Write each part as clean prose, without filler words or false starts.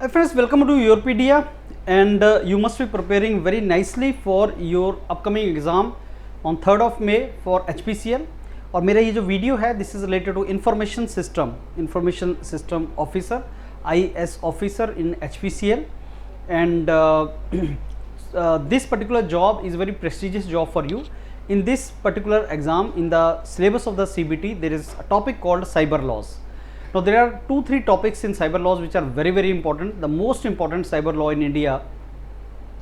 Hi friends, welcome to YourPedia, and you must be preparing very nicely for your upcoming exam on 3rd of May for HPCL. और मेरा ये जो video है this is related to information system officer IS officer in HPCL, and this particular job is very prestigious job for you. In this particular exam, in the syllabus of the CBT, there is a topic called cyber laws. Now there are 2-3 topics in cyber laws which are very important. The most important cyber law in India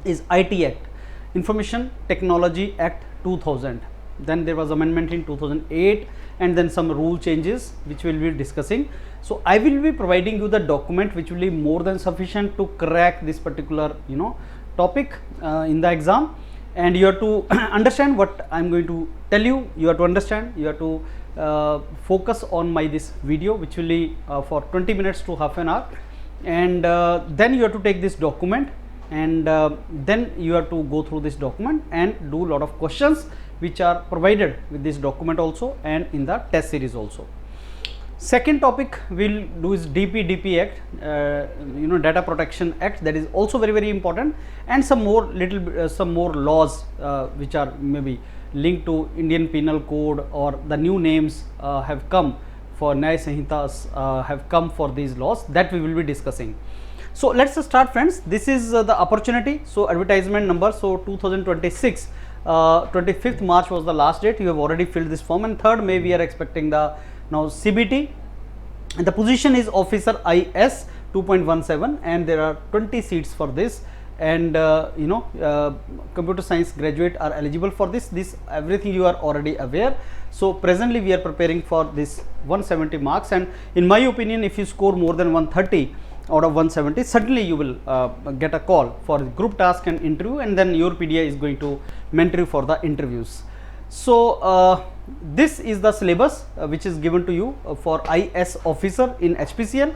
is IT Act, Information Technology Act 2000. Then there was amendment in 2008, and then some rule changes which we will be discussing. So I will be providing you the document which will be more than sufficient to crack this particular topic in the exam, and you have to understand what I am going to tell you. You have to understand, you have to focus on this video, which will be for 20 minutes to half an hour, and then you have to take this document, and then you have to go through this document and do a lot of questions which are provided with this document also, and in the test series also. Second topic we'll do is DP Act, Data Protection Act, that is also very important, and some more laws which are maybe linked to Indian Penal Code, or the new names have come for Nyaya Sanhitas have come for these laws, that we will be discussing. So let's start friends. This is the opportunity. So advertisement number, so 2026 25th March was the last date. You have already filled this form, and 3rd May we are expecting the now CBT, and the position is officer IS 2.17, and there are 20 seats for this, and computer science graduate are eligible for this everything you are already aware. So presently we are preparing for this 170 marks, and in my opinion, if you score more than 130 out of 170, certainly you will get a call for group task and interview, and then YourPedia is going to mentor you for the interviews. So this is the syllabus which is given to you for IS officer in HPCL.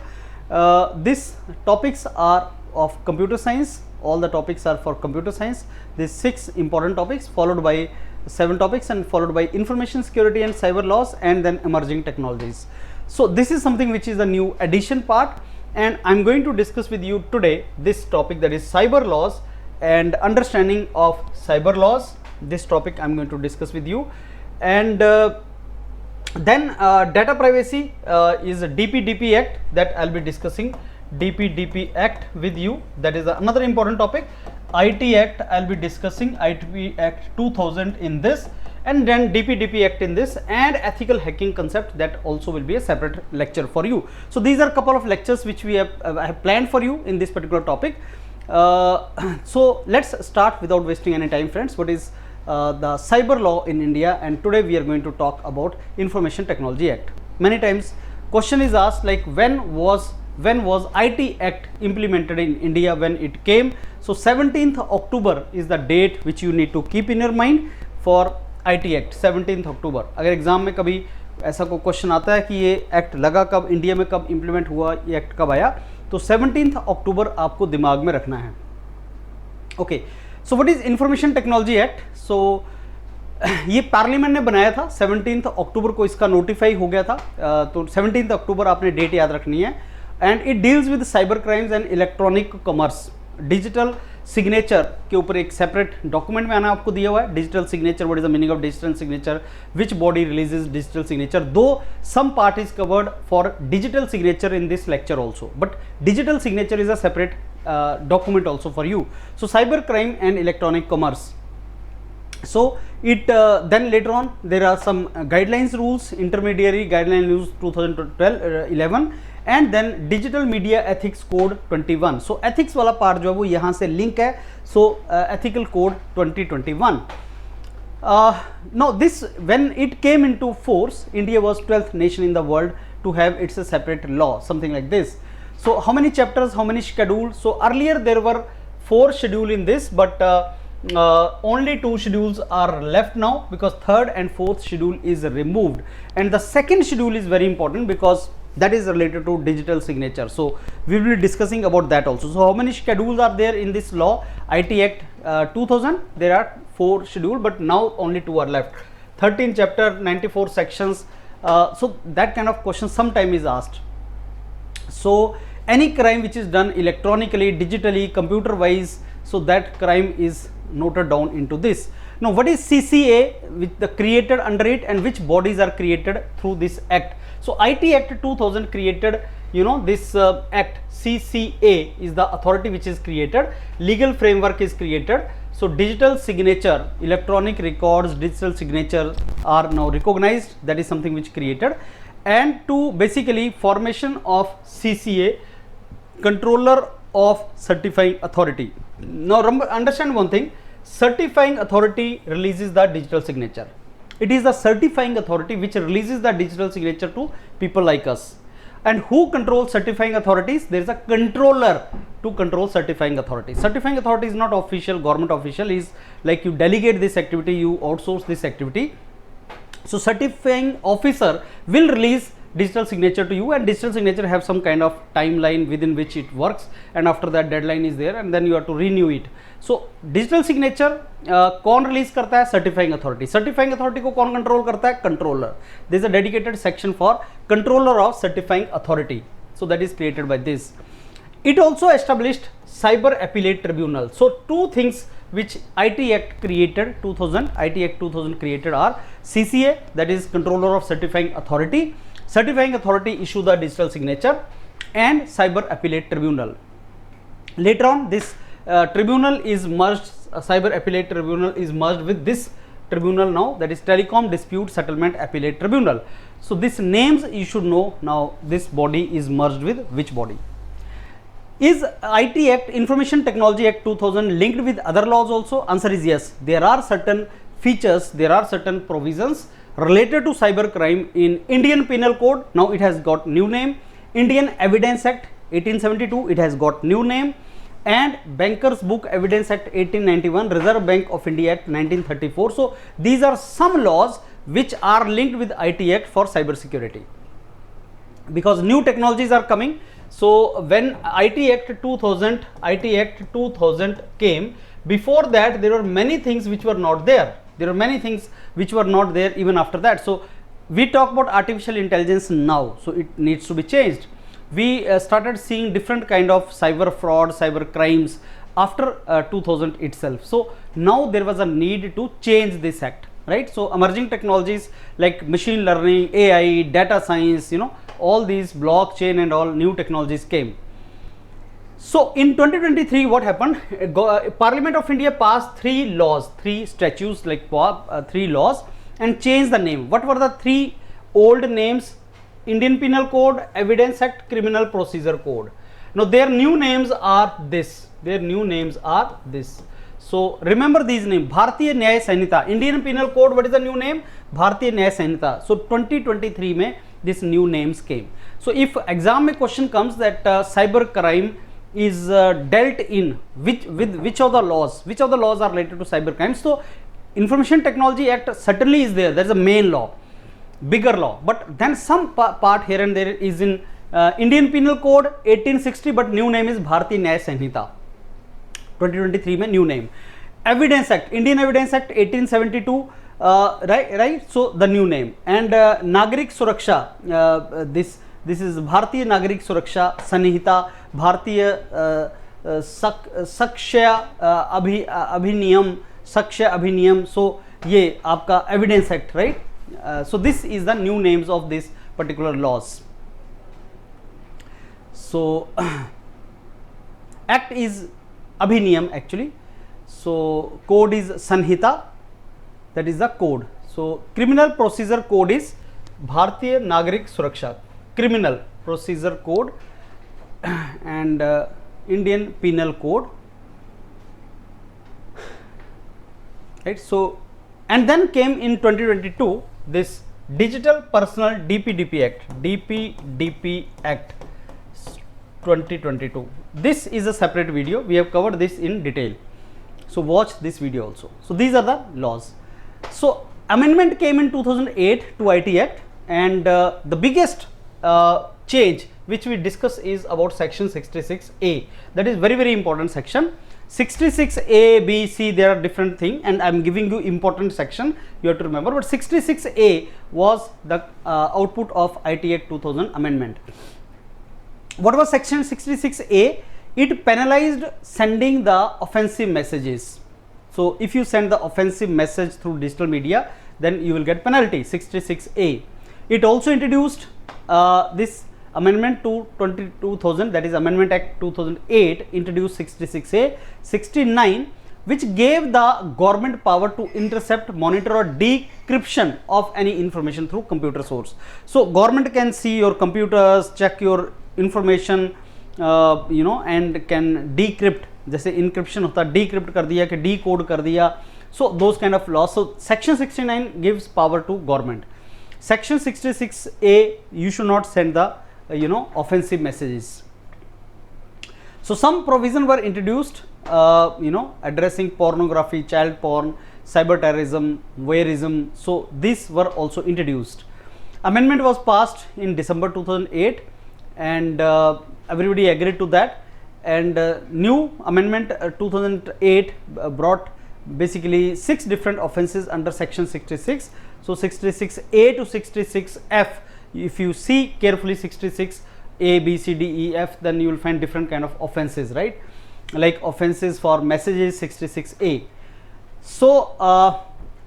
These topics are of computer science. All the topics are for computer science. These 6 important topics, followed by 7 topics, and followed by information security and cyber laws, and then emerging technologies. So this is something which is the new addition part, and I am going to discuss with you today this topic, that is cyber laws and understanding of cyber laws. This topic I am going to discuss with you, and then data privacy is a DP Act, that I will be discussing DP Act with you. That is another important topic. IT Act I will be discussing IT Act 2000 in this, and then DP Act in this, and ethical hacking concept, that also will be a separate lecture for you. So these are a couple of lectures which we have planned for you in this particular topic. So let's start without wasting any time friends. What is the cyber law in India? And today we are going to talk about Information Technology Act. Many times question is asked, like when was IT Act implemented in India, when it came? So 17th October is the date which you need to keep in your mind for IT Act. 17th October. अगर exam में कभी ऐसा कोई question आता है कि ये act लगा कब, इंडिया में कब इम्प्लीमेंट हुआ, ये एक्ट कब आया, तो 17th October आपको दिमाग में रखना है. Okay, so what is information technology act? So ये पार्लियामेंट ने बनाया था, 17th October को इसका नोटिफाई हो गया था. तो 17th October आपने डेट याद रखनी है. And it deals with cyber crimes and electronic commerce. Digital signature के ऊपर एक सेपरेट डॉक्यूमेंट में आना आपको दिया हुआ है. Digital signature, what is the meaning of digital signature, which body releases digital signature, दो some part is covered for digital signature in this lecture also, but digital signature is a separate document also for you. So cyber crime and electronic commerce. So it then later on there are some guidelines rules, intermediary guideline rules 2011, and then digital media ethics code 21. So ethics वाला part जो है वो यहाँ से link है. So ethical code 2021. Now this, when it came into force, India was 12th nation in the world to have its a separate law, something like this. So how many chapters, how many schedules? So earlier there were 4 schedules in this, but only 2 schedules are left now, because 3rd and 4th schedule is removed, and the 2nd schedule is very important because that is related to digital signature. So we will be discussing about that also. So how many schedules are there in this law? IT Act 2000, there are 4 schedules, but now only 2 are left. 13 chapter, 94 sections. So that kind of question sometime is asked. So any crime which is done electronically, digitally, computer wise, so that crime is noted down into this. Now what is CCA, with the created under it, and which bodies are created through this act? So IT Act 2000 created, you know, this act. CCA is the authority which is created, legal framework is created. So digital signature, electronic records, digital signature are now recognized, that is something which created. And to basically formation of CCA, controller of certifying authority. Now understand one thing, certifying authority releases the digital signature. It is the certifying authority which releases the digital signature to people like us. And who controls certifying authorities? There is a controller to control certifying authority. Certifying authority is not official, government official, is like you delegate this activity, you outsource this activity. So certifying officer will release digital signature to you, and digital signature have some kind of timeline within which it works, and after that deadline is there, and then you have to renew it. So digital signature कौन release करता है? Certifying authority. Certifying authority को कौन control करता है? Controller. There is a dedicated section for controller of certifying authority, so that is created by this. It also established cyber appellate tribunal. So two things which IT Act created 2000, IT Act 2000 created are CCA, that is controller of certifying authority. Certifying authority issue the digital signature, and cyber appellate tribunal. Later on this tribunal is merged, cyber appellate tribunal is merged with this tribunal now, that is telecom dispute settlement appellate tribunal. So these names you should know now, this body is merged with which body. Is IT Act, Information Technology Act 2000 linked with other laws also? Answer is yes. There are certain features, there are certain provisions related to cyber crime in Indian Penal Code. Now it has got new name. Indian Evidence Act 1872, it has got new name. And Bankers Book Evidence Act 1891, Reserve Bank of India Act 1934. So these are some laws which are linked with IT Act for cyber security, because new technologies are coming. So when IT Act 2000 came, before that there were many things which were not there. There were many things which were not there even after that. So we talk about artificial intelligence now, so it needs to be changed. We started seeing different kind of cyber fraud, cyber crimes after 2000 itself. So now there was a need to change this act, right? So emerging technologies like machine learning, AI, data science, you know, all these blockchain and all new technologies came. So in 2023 what happened? Parliament of India passed three laws, three statutes, like three laws, and changed the name. What were the three old names? Indian Penal Code, Evidence Act, Criminal Procedure Code. Now their new names are this. Their new names are this. So remember these names. Bharatiya Nyaya Sanhita. Indian Penal Code, what is the new name? Bharatiya Nyaya Sanhita. So 2023 mein these new names came. So if exam mein question comes that cyber crime is dealt in which of the laws? Which of the laws are related to cyber crimes? So Information Technology Act certainly is there. That is a main law, bigger law. But then some part here and there is in Indian Penal Code 1860, but new name is Bharatiya Nyaya Sanhita. 2023 mein new name. Evidence Act, Indian Evidence Act 1872, right? So the new name. And Nagarik Suraksha, this is Bharatiya Nagarik Suraksha Sanhita, Bharatiya Sakshya Abhiniyam, Sakshya Abhiniyam. So ye aapka Evidence Act, right? So this is the new names of these particular laws. So act is Abhiniyam actually. So code is Sanhita, that is the code. So Criminal Procedure Code is Bharatiya Nagarik Suraksha, Criminal Procedure Code, and Indian Penal Code, right? So and then came in 2022 this Digital Personal DPDP Act 2022. This is a separate video. We have covered this in detail. So watch this video also. So these are the laws. So amendment came in 2008 to IT Act, and the biggest change which we discuss is about section 66A. That is very, very important section. 66A, B, C, there are different things, and I am giving you important section you have to remember. But 66A was the output of IT Act 2000 amendment. What was section 66A? It penalized sending the offensive messages. So if you send the offensive message through digital media, then you will get penalty, 66A. It also introduced this amendment to 2000, that is Amendment Act 2008, introduced 66A. 69, which gave the government power to intercept, monitor or decryption of any information through computer source. So government can see your computers, check your information, and can decrypt, जैसे encryption होता है, decrypt कर दिया कि decode कर दिया. So those kind of laws. So section 69 gives power to government. Section 66A, you should not send the offensive messages. So some provision were introduced, addressing pornography, child porn, cyber terrorism, voyeurism. So these were also introduced. Amendment was passed in December 2008, and everybody agreed to that. And new amendment 2008 brought basically 6 different offenses under section 66. So 66A to 66F, if you see carefully 66A, B, C, D, E, F, then you will find different kind of offenses, right? Like offenses for messages, 66A. So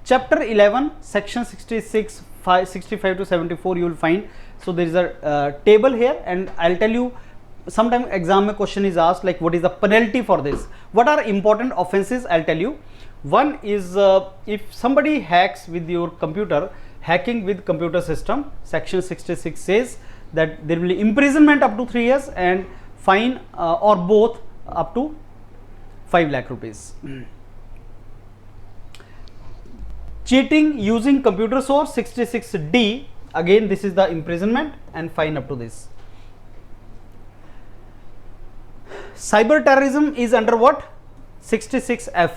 chapter 11, section 65 to 74 you will find. So there is a table here, and I'll tell you, sometime exam question is asked like what is the penalty for this, what are important offenses. I'll tell you. One is if somebody hacks with your computer, hacking with computer system, section 66 says that there will be imprisonment up to 3 years and fine or both up to 5 lakh rupees. Cheating using computer source, 66D, again this is the imprisonment and fine up to this. Cyber terrorism is under what? 66F,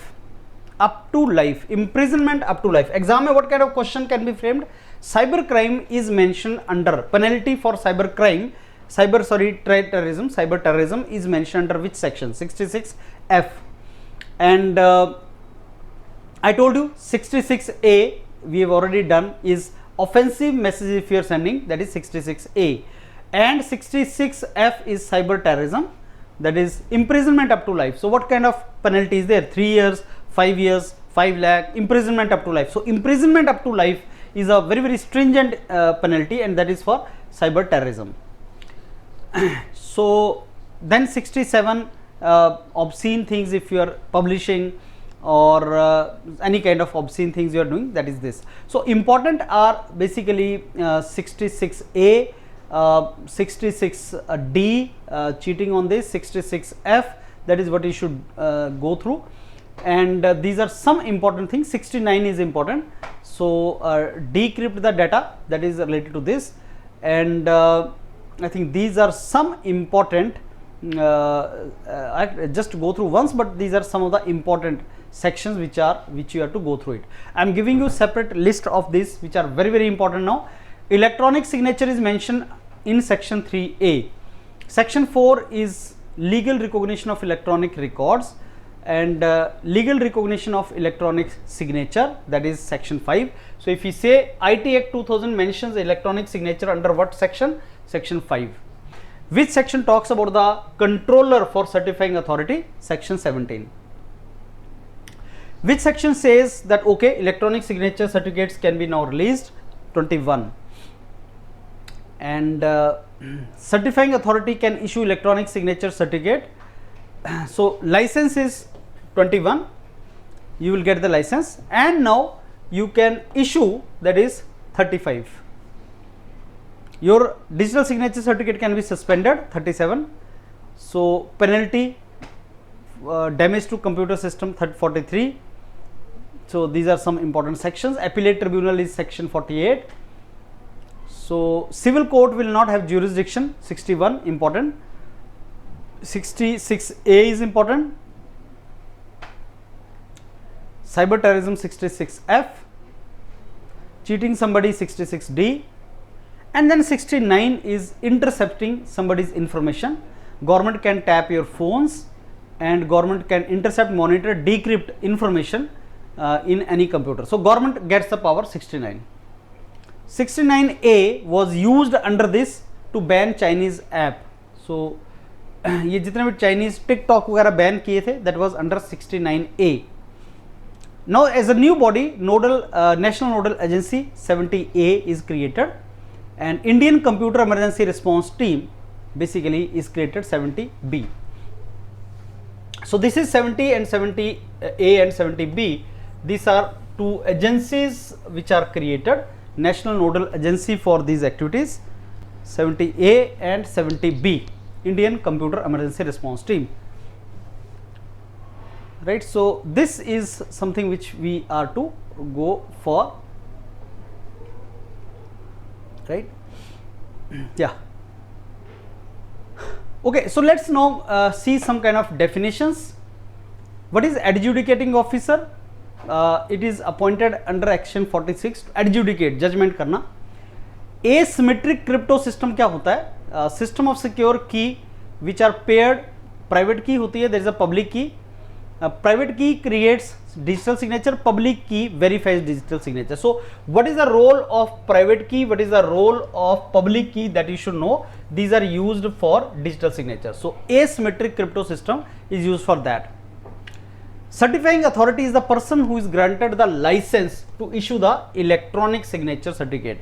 up to life, imprisonment up to life. Exam what kind of question can be framed? Cyber crime is mentioned under penalty for cyber crime, terrorism, cyber terrorism is mentioned under which section? 66F. And I told you 66A we have already done is offensive message if you are sending, that is 66A, and 66F is cyber terrorism, that is imprisonment up to life. So what kind of penalty is there? 3 years, 5 years, 5 lakh, imprisonment up to life. So imprisonment up to life is a very, very stringent penalty, and that is for cyber terrorism. So then 67, obscene things if you are publishing or any kind of obscene things you are doing, that is this. So important are basically 66A, 66D, cheating on this, 66F, that is what you should go through. And these are some important things. 69 is important. So decrypt the data, that is related to this. And I think these are some important, I just go through once, but these are some of the important sections which you have to go through it. I am giving you separate list of these which are very, very important now. Electronic signature is mentioned in section 3A. Section 4 is legal recognition of electronic records, and legal recognition of electronic signature, that is section 5. So if you say IT Act 2000 mentions electronic signature under what section? Section 5. Which section talks about the controller for certifying authority? Section 17. Which section says that okay, electronic signature certificates can be now released? 21. And certifying authority can issue electronic signature certificate. So license is 21, you will get the license, and now you can issue, that is 35. Your digital signature certificate can be suspended, 37. So penalty, damage to computer system, 43. So these are some important sections. Appellate tribunal is section 48. So civil court will not have jurisdiction, 61, important. 66A is important. Cyber terrorism, 66F. Cheating somebody, 66D. And then 69 is intercepting somebody's information. Government can tap your phones, and government can intercept, monitor, decrypt information in any computer. So government gets the power, 69. 69A was used under this to ban Chinese app. सो ये जितने भी Chinese TikTok वगैरह ban किए थे, that was under 69A. Now as a new body nodal national nodal agency 70A is created and Indian computer emergency response team basically is created 70B. So this is 70 and 70A and 70B. These are two agencies which are created, national nodal agency for these activities, 70A and 70B, Indian Computer Emergency Response Team. Right, so this is something which we are to go for, right? Yeah. Okay, so let's now see some kind of definitions. What is adjudicating officer? It is appointed under Action 46 to adjudicate, judgment करना. Asymmetric crypto system क्या होता है? System of secure key which are paired. Private key होती है, there is a public key. Private key creates digital signature, public key verifies digital signature. So what is the role of private key, what is the role of public key, that you should know. These are used for digital signature. So asymmetric crypto system is used for that. Certifying authority is the person who is granted the license to issue the electronic signature certificate,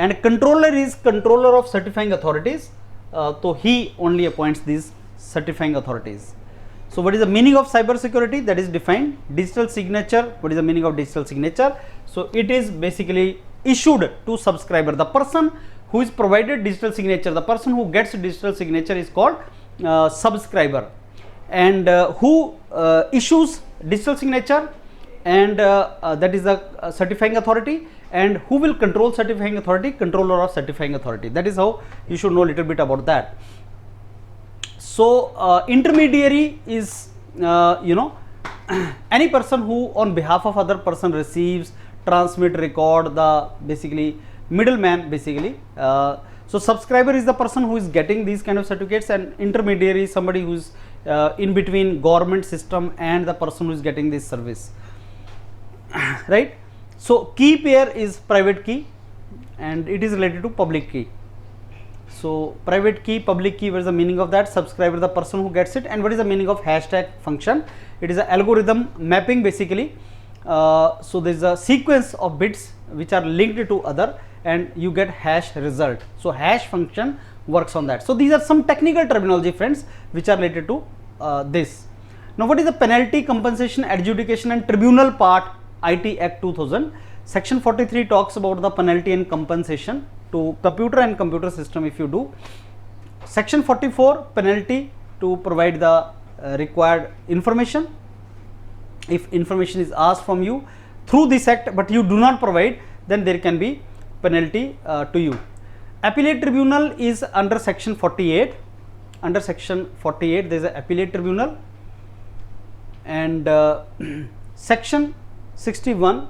and controller is controller of certifying authorities. So he only appoints these certifying authorities. So what is the meaning of cyber security? That is defined. Digital signature, what is the meaning of digital signature? So it is basically issued to subscriber. The person who is provided digital signature, the person who gets digital signature is called subscriber, and who issues digital signature, and that is the certifying authority, and who will control certifying authority? Controller of certifying authority. That is how you should know a little bit about that. So intermediary is any person who on behalf of other person receives, transmit, record, the basically middleman basically. So subscriber is the person who is getting these kind of certificates, and intermediary is somebody who is in between government system and the person who is getting this service, right? So key pair is private key, and it is related to public key. So private key, public key, what is the meaning of that? Subscriber, the person who gets it. And what is the meaning of hashtag function? It is an algorithm mapping basically. So there is a sequence of bits which are linked to other, and you get hash result. So hash function works on that. So these are some technical terminology, friends, which are related to this. Now what is the penalty, compensation, adjudication and tribunal part? IT Act 2000. Section 43 talks about the penalty and compensation to computer and computer system if you do. Section 44, penalty to provide the required information. If information is asked from you through this act but you do not provide, then there can be penalty to you. Appellate tribunal is under section 48. Under section 48 there is an appellate tribunal, and section 61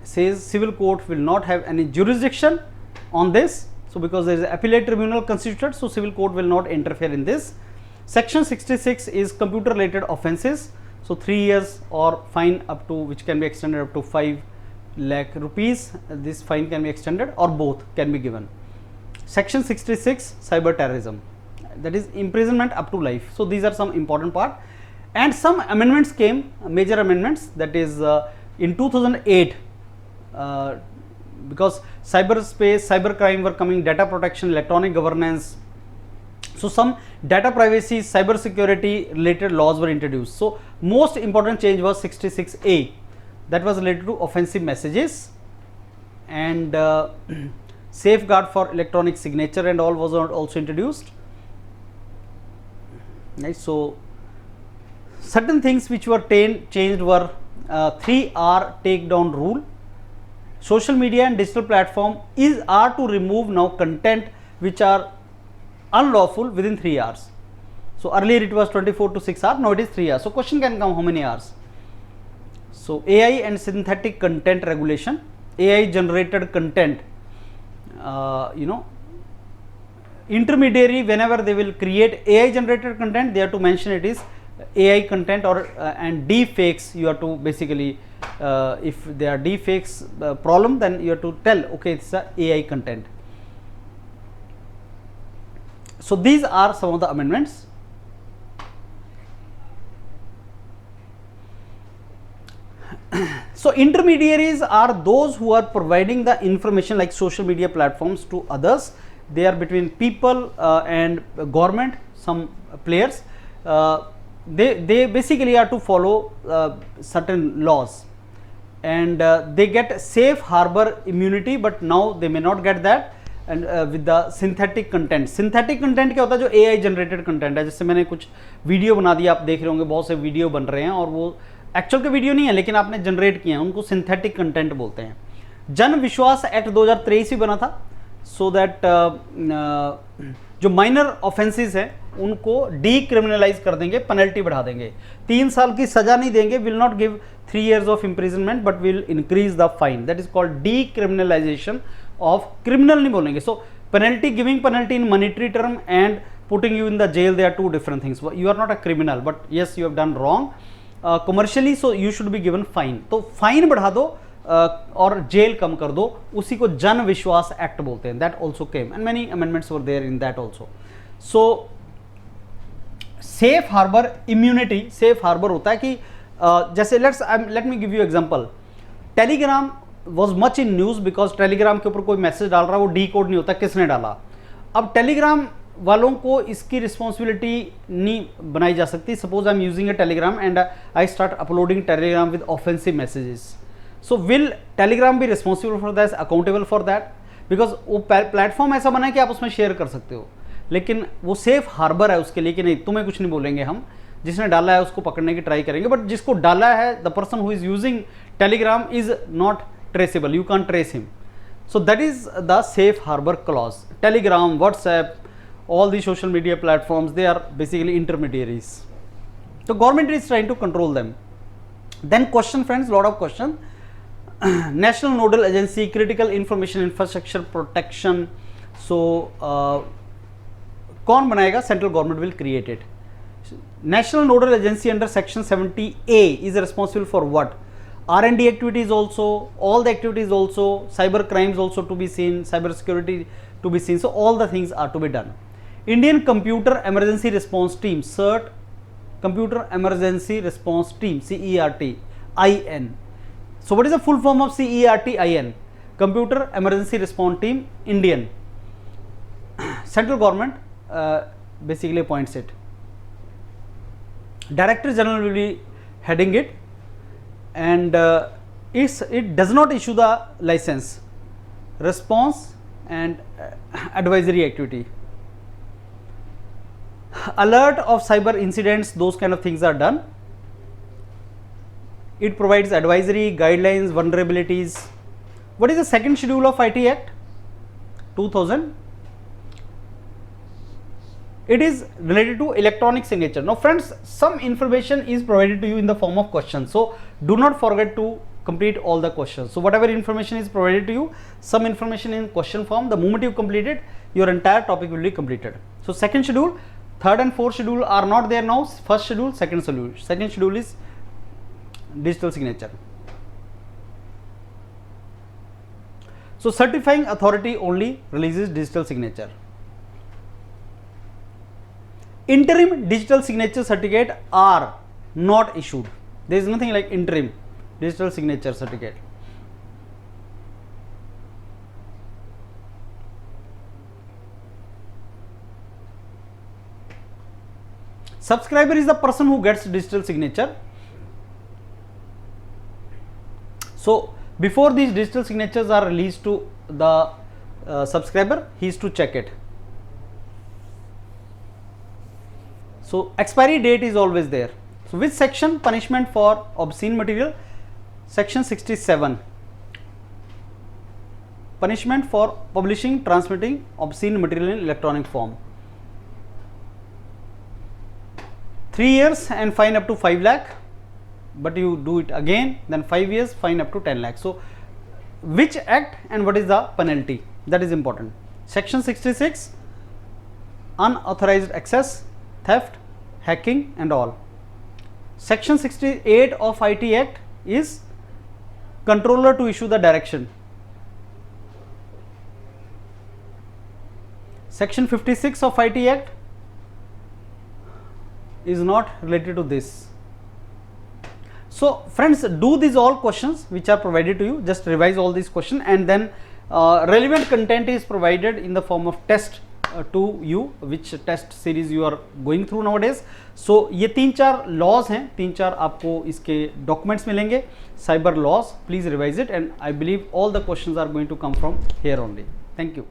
says civil court will not have any jurisdiction on this. So because there is an appellate tribunal constituted, so civil court will not interfere in this. Section 66 is computer related offences. So 3 years or fine up to, which can be extended up to 5 lakh rupees. This fine can be extended, or both can be given. Section 66, cyber terrorism, that is imprisonment up to life. So these are some important part, and some amendments came, major amendments, that is in 2008, because cyberspace, cybercrime were coming, data protection, electronic governance. So some data privacy, cyber security related laws were introduced. So most important change was 66A, that was related to offensive messages, and safeguard for electronic signature and all was also introduced. Right. So certain things which were changed were 3R takedown rule. Social media and digital platform are to remove now content which are unlawful within 3 hours. So earlier it was 24 to 6 hours, now it is 3 hours. So question can come, how many hours? So AI and synthetic content regulation, AI generated content, intermediary, whenever they will create AI generated content, they have to mention it is AI content, or and deepfakes, you have to basically if there are deepfakes problem, then you have to tell, okay, it's a AI content. So these are some of the amendments. So intermediaries are those who are providing the information like social media platforms to others. They are between people and government, some players. They basically are to follow certain laws, and they get safe harbor immunity, but now they may not get that. And with the synthetic content क्या होता है, जो AI generated content है, जैसे मैंने कुछ video बना दिया, आप देख रहे होंगे बहुत से वीडियो बन रहे हैं और वो एक्चुअल के वीडियो नहीं है लेकिन आपने जनरेट किए हैं, उनको सिंथेटिक कंटेंट बोलते हैं। जन विश्वास एक्ट 2023 ही बना था, सो दैट जो माइनर ऑफेंसेस हैं उनको डीक्रिमिनलाइज कर देंगे, पेनल्टी बढ़ा देंगे, 3 साल की सजा नहीं देंगे, will not give 3 years of imprisonment but will increase the fine, that is called decriminalization of, criminal नहीं बोलेंगे। So penalty, giving penalty in monetary term and putting you in the jail, they are 2 different things. You are not a criminal but yes you have done wrong commercially, so you should be given fine. तो fine बढ़ा दो और jail कम कर दो, उसी को जन विश्वास एक्ट बोलते हैं। That also came and many amendments were there in that also. So safe harbour immunity, safe harbour होता है कि जैसे let me give you example, Telegram was much in news because Telegram के ऊपर कोई मैसेज डाल रहा है, वो डी कोड नहीं होता किसने डाला। अब टेलीग्राम वालों को इसकी रिस्पॉन्सिबिलिटी नहीं बनाई जा सकती। Suppose I am using A Telegram and I start uploading Telegram with offensive messages, so will Telegram be responsible for that, accountable for that? Because वो प्लेटफॉर्म ऐसा बना है कि आप उसमें शेयर कर सकते हो, लेकिन वो सेफ हार्बर है उसके लिए कि नहीं तुम्हें कुछ नहीं बोलेंगे, हम जिसने डाला है उसको पकड़ने की ट्राई करेंगे, बट जिसको डाला है the person who is using Telegram is not traceable, you can trace him. So that is the safe harbour clause. Telegram, WhatsApp, all the social media platforms, they are basically intermediaries, so government is trying to control them. Then question friends, lot of question. National Nodal Agency, Critical Information Infrastructure Protection, so कौन बनाएगा? Central government will create it. National Nodal Agency under section 70A is responsible for what? R&D activities also, all the activities also, cyber crimes also to be seen, cyber security to be seen, so all the things are to be done. Indian Computer Emergency Response Team, CERT, Computer Emergency Response Team, CERT-IN. So what is the full form of CERT-IN? Computer Emergency Response Team, Indian. Central government basically appoints it. Director General will be heading it, and it does not issue the license, response and advisory activity. Alert of cyber incidents, those kind of things are done. It provides advisory, guidelines, vulnerabilities. What is the second schedule of IT Act 2000? It is related to electronic signature. Now friends, some information is provided to you in the form of questions, so do not forget to complete all the questions. So whatever information is provided to you, some information in question form, the moment you complete it, your entire topic will be completed. So second schedule, third and fourth schedule are not there now. First schedule, second schedule. Second schedule is digital signature. So certifying authority only releases digital signature. Interim digital signature certificate are not issued. There is nothing like interim digital signature certificate. Subscriber is the person who gets digital signature. So before these digital signatures are released to the subscriber, he is to check it. So expiry date is always there. So which section? Punishment for obscene material? Section 67. Punishment for publishing, transmitting obscene material in electronic form. 3 years and fine up to 5 lakh, but you do it again, then 5 years, fine up to 10 lakh. So which act and what is the penalty? That is important. Section 66, unauthorized access, theft, hacking and all. Section 68 of IT Act is controller to issue the direction. Section 56 of IT Act is not related to this. So friends, do these all questions which are provided to you, just revise all these questions, and then relevant content is provided in the form of test to you, which test series you are going through nowadays. So ये 3-4 laws हैं, 3-4 आपको इसके documents मिलेंगे, cyber laws. Please revise it, and I believe all the questions are going to come from here only. Thank you.